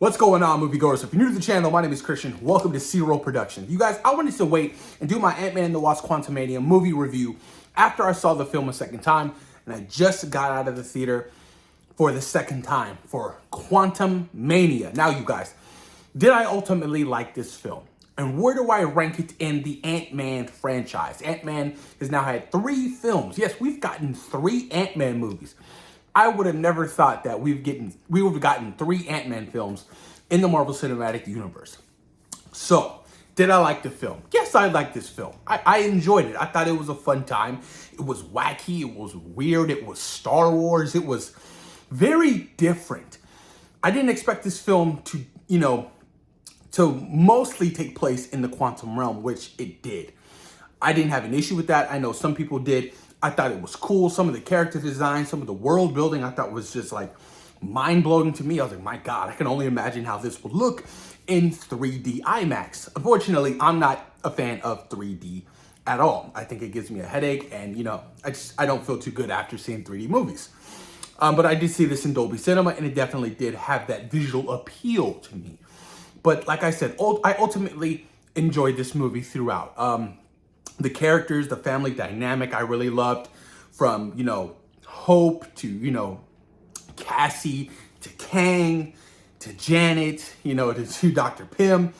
What's going on, moviegoers? If you're new to the channel, my name is Christian. Welcome to C-Roll Productions. You guys, I wanted to wait and do my Antman and the Wasp Quantumania movie review after I saw the film a second time, and I just got out of the theater for the second time for Quantumania. Now, you guys, did I ultimately like this film? And where do I rank it in the Ant-Man franchise? Ant-Man has now had 3 films. Yes, we've gotten 3 Ant-Man movies. I would have never thought that we would have gotten 3 Ant-Man films in the Marvel Cinematic Universe. So, did I like the film? Yes, I liked this film. I enjoyed it. I thought it was a fun time. It was wacky. It was weird. It was Star Wars. It was very different. I didn't expect this film to mostly take place in the quantum realm, which it did. I didn't have an issue with that. I know some people did. I thought it was cool. Some of the character design, some of the world building, I thought was just like mind-blowing to me. I was like, my God, I can only imagine how this would look in 3D IMAX. Unfortunately, I'm not a fan of 3D at all. I think it gives me a headache, and I don't feel too good after seeing 3D movies. But I did see this in Dolby Cinema, and it definitely did have that visual appeal to me. But like I said, I ultimately enjoyed this movie throughout. The characters, the family dynamic, I really loved, from, Hope to, Cassie to Kang to Janet, to Dr. Pym.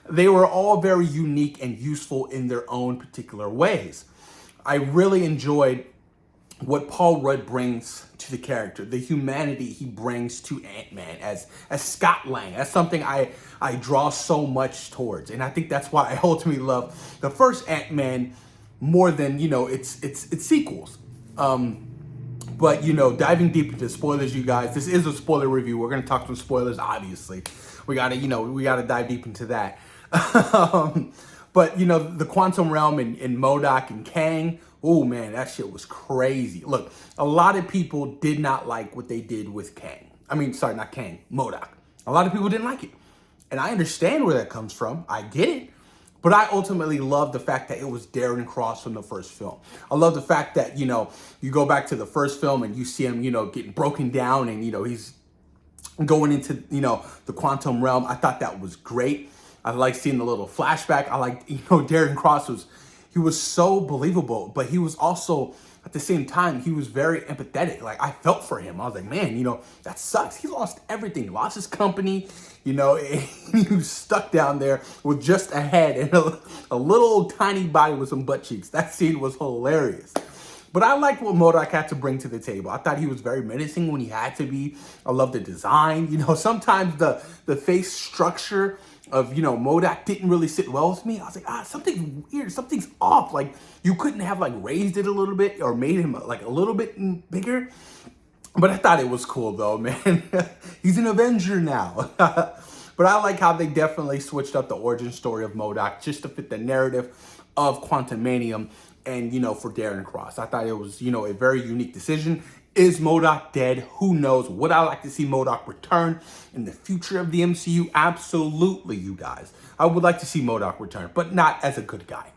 They were all very unique and useful in their own particular ways. I really enjoyed what Paul Rudd brings to the character, the humanity he brings to Ant-Man as Scott Lang. That's something I draw so much towards. And I think that's why I ultimately love the first Ant-Man more than, its sequels. But, diving deep into spoilers, you guys, this is a spoiler review. We're going to talk some spoilers, obviously. We got to dive deep into that. But, the quantum realm and MODOK and Kang, oh man, that shit was crazy. Look, a lot of people did not like what they did with Kang. I mean, sorry, not Kang, MODOK. A lot of people didn't like it. And I understand where that comes from. I get it. But I ultimately love the fact that it was Darren Cross from the first film. I love the fact that, you go back to the first film and you see him, getting broken down and, he's going into, the quantum realm. I thought that was great. I like seeing the little flashback. I like, Darren Cross he was so believable, but he was also, at the same time, he was very empathetic. Like, I felt for him. I was like, man, that sucks. He lost everything. He lost his company, he was stuck down there with just a head and a little tiny body with some butt cheeks. That scene was hilarious. But I liked what MODOK had to bring to the table. I thought he was very menacing when he had to be. I love the design. Sometimes the face structure of, MODOK didn't really sit well with me. I was like, something's weird. Something's off. Like, you couldn't have, raised it a little bit or made him, a little bit bigger. But I thought it was cool, though, man. He's an Avenger now. But I like how they definitely switched up the origin story of MODOK just to fit the narrative of Quantumania and, for Darren Cross. I thought it was, a very unique decision. Is MODOK dead? Who knows? Would I like to see MODOK return in the future of the MCU? Absolutely, you guys. I would like to see MODOK return, but not as a good guy.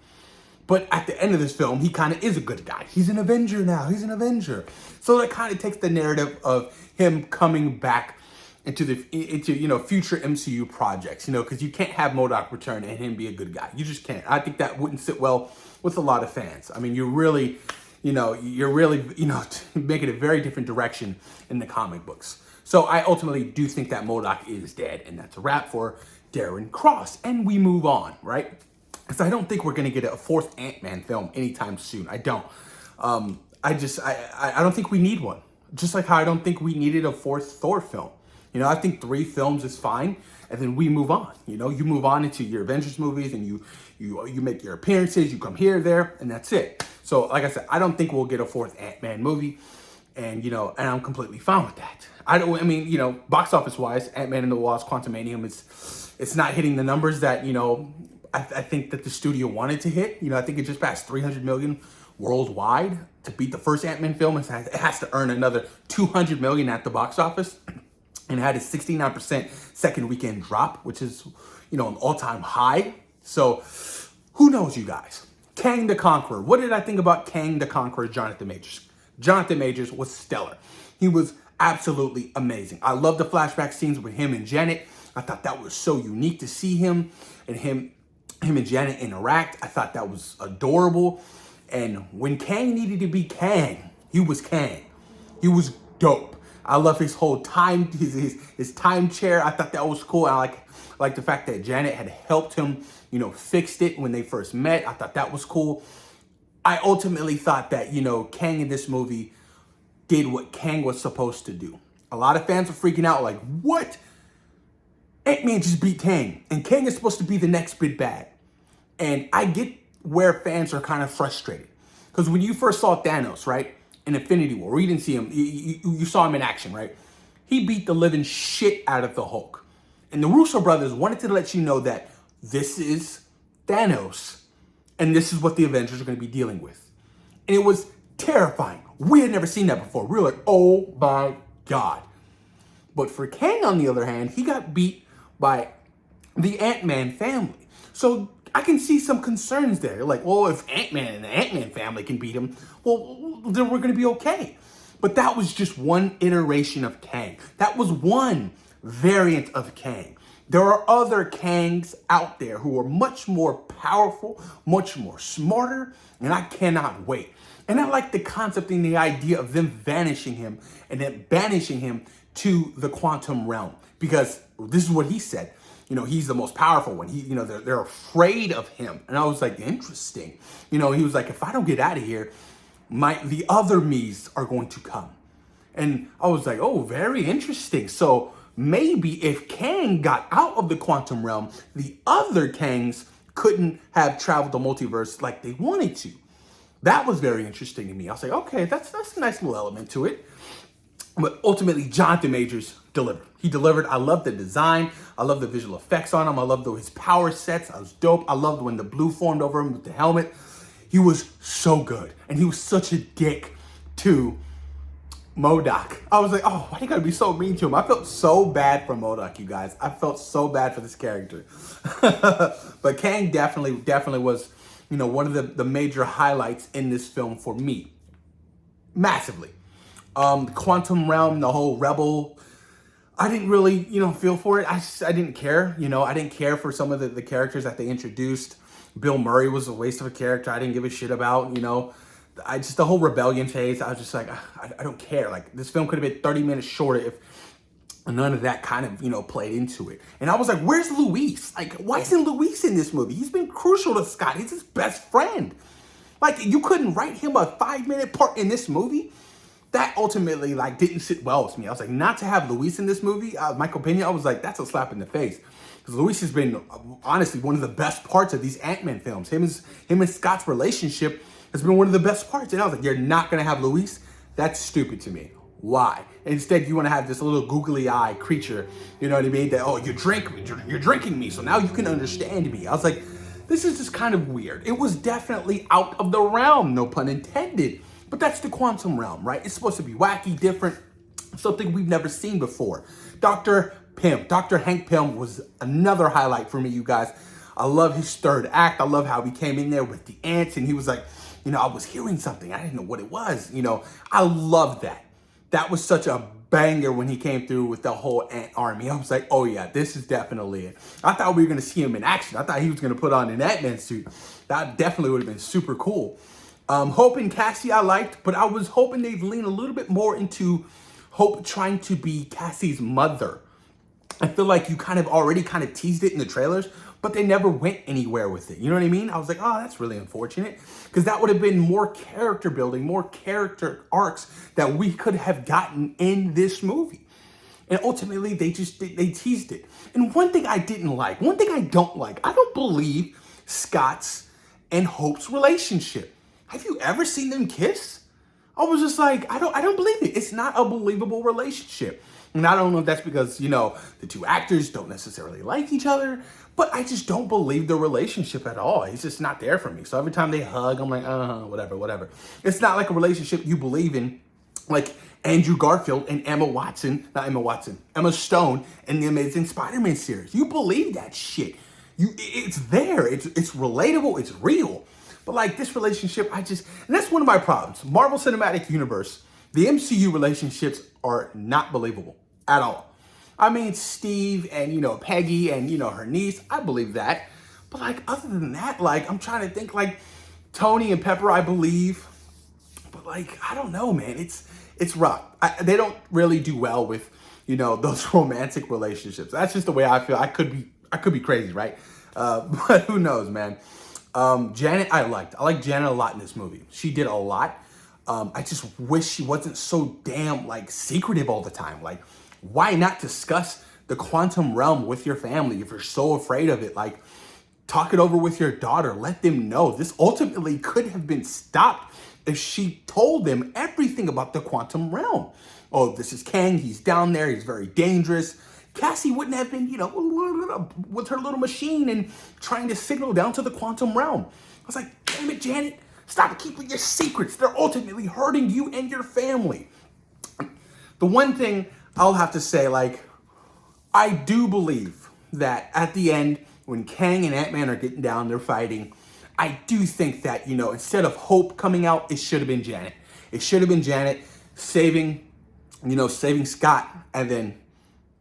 But at the end of this film, he kind of is a good guy. He's an Avenger now. He's an Avenger. So that kind of takes the narrative of him coming back into future MCU projects, because you can't have MODOK return and him be a good guy. You just can't. I think that wouldn't sit well with a lot of fans. I mean, you're really making a very different direction in the comic books. So I ultimately do think that MODOK is dead, and that's a wrap for Darren Cross. And we move on, right? Because I don't think we're going to get a 4th Ant-Man film anytime soon. I don't. I don't think we need one. Just like how I don't think we needed a 4th Thor film. I think 3 films is fine, and then we move on. You move on into your Avengers movies, and you make your appearances, you come here, there, and that's it. So, like I said, I don't think we'll get a 4th Ant-Man movie, and and I'm completely fine with that. Box office wise, Ant-Man and the Wasp Quantumania, it's not hitting the numbers that I think that the studio wanted to hit. I think it just passed 300 million worldwide to beat the first Ant-Man film. It has to earn another 200 million at the box office. And it had a 69% second weekend drop, which is, an all-time high. So, who knows, you guys? Kang the Conqueror. What did I think about Kang the Conqueror, Jonathan Majors? Jonathan Majors was stellar. He was Absolutely amazing. I love the flashback scenes with him and Janet. I thought that was so unique to see him and Janet interact. I thought that was adorable. And when Kang needed to be Kang, he was Kang. He was dope. I love his whole time, his time chair. I thought that was cool. I like the fact that Janet had helped him, fixed it when they first met. I thought that was cool. I ultimately thought that, Kang in this movie did what Kang was supposed to do. A lot of fans were freaking out like, what? Ant-Man just beat Kang, and Kang is supposed to be the next big bad. And I get where fans are kind of frustrated. Because when you first saw Thanos, right, in Infinity War, you didn't see him, you saw him in action, right? He beat the living shit out of the Hulk. And the Russo brothers wanted to let you know that this is Thanos, and this is what the Avengers are going to be dealing with. And it was terrifying. We had never seen that before. We were like, oh my God. But for Kang, on the other hand, he got beat by the Ant-Man family. So I can see some concerns there. Like, well, if Ant-Man and the Ant-Man family can beat him, well, then we're going to be okay. But that was just one iteration of Kang. That was one variant of Kang. There are other Kangs out there who are much more powerful, much more smarter, and I cannot wait. And I like the concept and the idea of them vanishing him and then banishing him to the quantum realm. Because this is what he said. He's the most powerful one. They're afraid of him. And I was like, interesting. He was like, if I don't get out of here, the other me's are going to come. And I was like, oh, very interesting. So maybe if Kang got out of the quantum realm, the other Kangs couldn't have traveled the multiverse like they wanted to. That was very interesting to me. I was like, okay, that's a nice little element to it. But ultimately, Jonathan Majors delivered. He delivered. I love the design. I love the visual effects on him. I love his power sets. I was dope. I loved when the blue formed over him with the helmet. He was so good. And he was such a dick to MODOK. I was like, oh, why you gotta be so mean to him? I felt so bad for MODOK, you guys. I felt so bad for this character. But Kang definitely was, one of the major highlights in this film for me. Massively. The quantum realm, the whole rebel, I didn't really, feel for it. I didn't care. I didn't care for some of the characters that they introduced. Bill Murray was a waste of a character I didn't give a shit about, the whole rebellion phase, I was just like, I don't care. Like, this film could have been 30 minutes shorter if none of that kind of, played into it. And I was like, where's Luis? Like, why isn't Luis in this movie? He's been crucial to Scott. He's his best friend. Like, you couldn't write him a 5-minute part in this movie? That ultimately, didn't sit well with me. I was like, not to have Luis in this movie, Michael Pena, I was like, that's a slap in the face. Because Luis has been, honestly, one of the best parts of these Ant-Man films. Him and Scott's relationship has been one of the best parts. And I was like, you're not going to have Luis? That's stupid to me. Why? Instead, you want to have this little googly eye creature, you know what I mean? That, oh, you're drinking me, so now you can understand me. I was like, this is just kind of weird. It was definitely out of the realm, no pun intended. But that's the quantum realm, right? It's supposed to be wacky, different, something we've never seen before. Dr. Hank Pym was another highlight for me, you guys. I love his third act. I love how he came in there with the ants and he was like, I was hearing something. I didn't know what it was. I love that. That was such a banger when he came through with the whole ant army. I was like, oh yeah, this is definitely it. I thought we were going to see him in action. I thought he was going to put on an Ant-Man suit. That definitely would have been super cool. Hope and Cassie I liked, but I was hoping they'd lean a little bit more into Hope trying to be Cassie's mother. I feel like you already teased it in the trailers, but they never went anywhere with it. You know what I mean? I was like, oh, that's really unfortunate, because that would have been more character building, more character arcs that we could have gotten in this movie. And ultimately, they teased it. And one thing I don't like, I don't believe Scott's and Hope's relationship. Have you ever seen them kiss? I was just like, I don't believe it. It's not a believable relationship. And I don't know if that's because, the two actors don't necessarily like each other, but I just don't believe the relationship at all. It's just not there for me. So every time they hug, I'm like, whatever. It's not like a relationship you believe in, like Andrew Garfield and Emma Stone in the Amazing Spider-Man series. You believe that shit. It's there. It's relatable. It's real. But this relationship, and that's one of my problems. Marvel Cinematic Universe The MCU relationships are not believable at all. I mean, Steve and, Peggy and, her niece, I believe that. But, like, other than that, like, I'm trying to think, like, Tony and Pepper, I believe. But, like, I don't know, man. It's rough. They don't really do well with, those romantic relationships. That's just the way I feel. I could be crazy, right? But who knows, man. Janet, I like Janet a lot in this movie. She did a lot. I just wish she wasn't so damn, like, secretive all the time. Like, why not discuss the quantum realm with your family if you're so afraid of it? Like, talk it over with your daughter. Let them know. This ultimately could have been stopped if she told them everything about the quantum realm. Oh, this is Kang. He's down there. He's very dangerous. Cassie wouldn't have been, with her little machine and trying to signal down to the quantum realm. I was like, damn it, Janet. Stop keeping your secrets. They're ultimately hurting you and your family. The one thing I'll have to say, like, I do believe that at the end, when Kang and Antman are getting down, they're fighting, I do think that, instead of Hope coming out, it should have been Janet. It should have been Janet saving Scott and then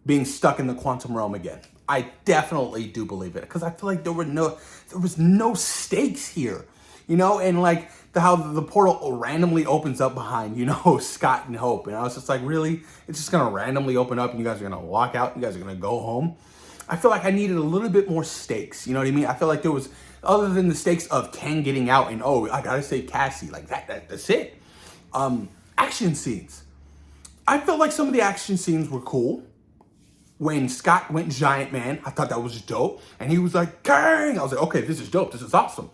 being stuck in the quantum realm again. I definitely do believe it because I feel like there was no stakes here, and like how the portal randomly opens up behind, Scott and Hope. And I was just like, really? It's just going to randomly open up and you guys are going to walk out and you guys are going to go home? I feel like I needed a little bit more stakes. You know what I mean? I feel like there was, other than the stakes of Kang getting out and, oh, I got to save Cassie. Like that's it. Action scenes. I felt like some of the action scenes were cool. When Scott went Giant Man, I thought that was dope. And he was like, Kang! I was like, okay, this is dope. This is awesome.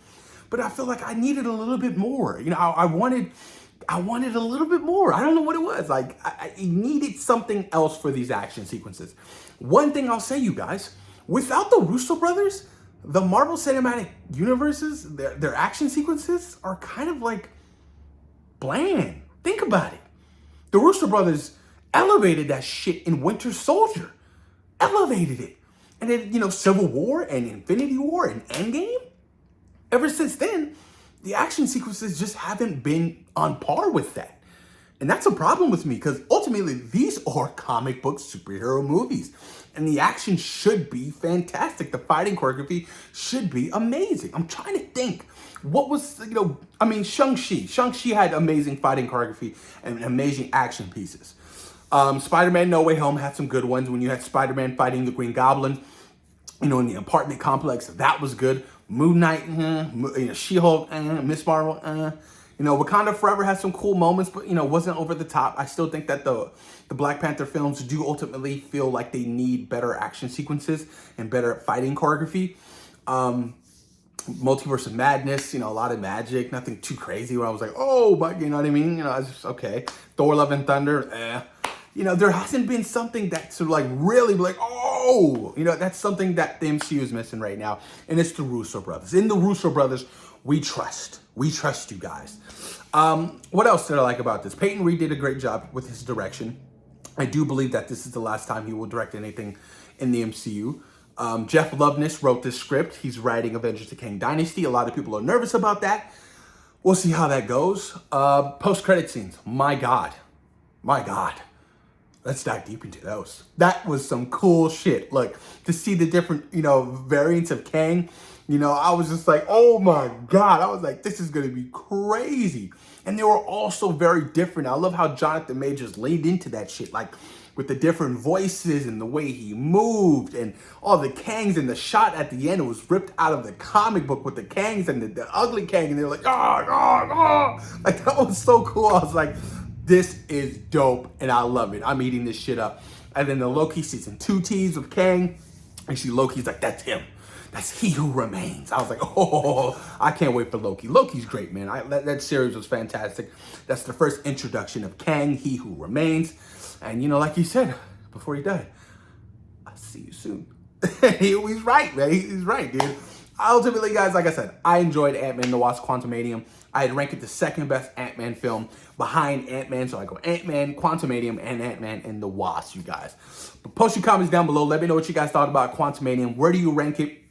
But I feel like I needed a little bit more. I wanted a little bit more. I don't know what it was. Like, I needed something else for these action sequences. One thing I'll say, you guys, without the Russo brothers, the Marvel Cinematic Universes, their action sequences are kind of like bland. Think about it. The Russo brothers elevated that shit in Winter Soldier. Elevated it. And then, Civil War and Infinity War and Endgame. Ever since then, the action sequences just haven't been on par with that. And that's a problem with me because ultimately these are comic book superhero movies. And the action should be fantastic. The fighting choreography should be amazing. I'm trying to think. What was, Shang-Chi. Shang-Chi had amazing fighting choreography and amazing action pieces. Spider-Man No Way Home had some good ones when you had Spider-Man fighting the Green Goblin, in the apartment complex. That was good. Moon Knight, She-Hulk, Miss Marvel, Wakanda Forever had some cool moments, but, wasn't over the top. I still think that the Black Panther films do ultimately feel like they need better action sequences and better fighting choreography. Multiverse of Madness, a lot of magic, nothing too crazy where I was like, oh, but you know what I mean? I was just, okay. Thor, Love and Thunder, there hasn't been something that sort of like really be like, oh, that's something that the MCU is missing right now. And it's the Russo brothers. In the Russo brothers, we trust. We trust you guys. What else did I like about this? Peyton Reed did a great job with his direction. I do believe that this is the last time he will direct anything in the MCU. Jeff Loveness wrote this script. He's writing Avengers: The Kang Dynasty. A lot of people are nervous about that. We'll see how that goes. Post-credit scenes. My God. Let's dive deep into those. That was some cool shit. Look, to see the different, variants of Kang, I was just like, oh my God. I was like, this is going to be crazy. And they were all so very different. I love how Jonathan Majors leaned into that shit. Like, with the different voices and the way he moved and all the Kangs and the shot at the end, it was ripped out of the comic book with the Kangs and the ugly Kang. And they were like, like, that was so cool. I was like, this is dope, and I love it. I'm eating this shit up. And then the Loki season 2 tease with Kang, and Loki's like, that's him. That's He Who Remains. I was like, oh, I can't wait for Loki. Loki's great, man. That series was fantastic. That's the first introduction of Kang, He Who Remains. And, like you said before he died, I'll see you soon. He's right, man. He's right, dude. Ultimately, guys, like I said, I enjoyed Antman and the Wasp Quantumania. I had ranked it the second best Ant-Man film behind Ant-Man. So I go Ant-Man, Quantumania, and Ant-Man and the Wasp, you guys. But post your comments down below. Let me know what you guys thought about Quantumania. Where do you rank it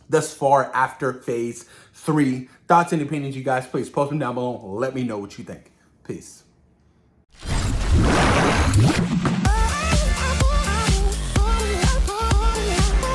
thus far after phase 3? Thoughts and opinions, you guys, please post them down below. Let me know what you think. Peace.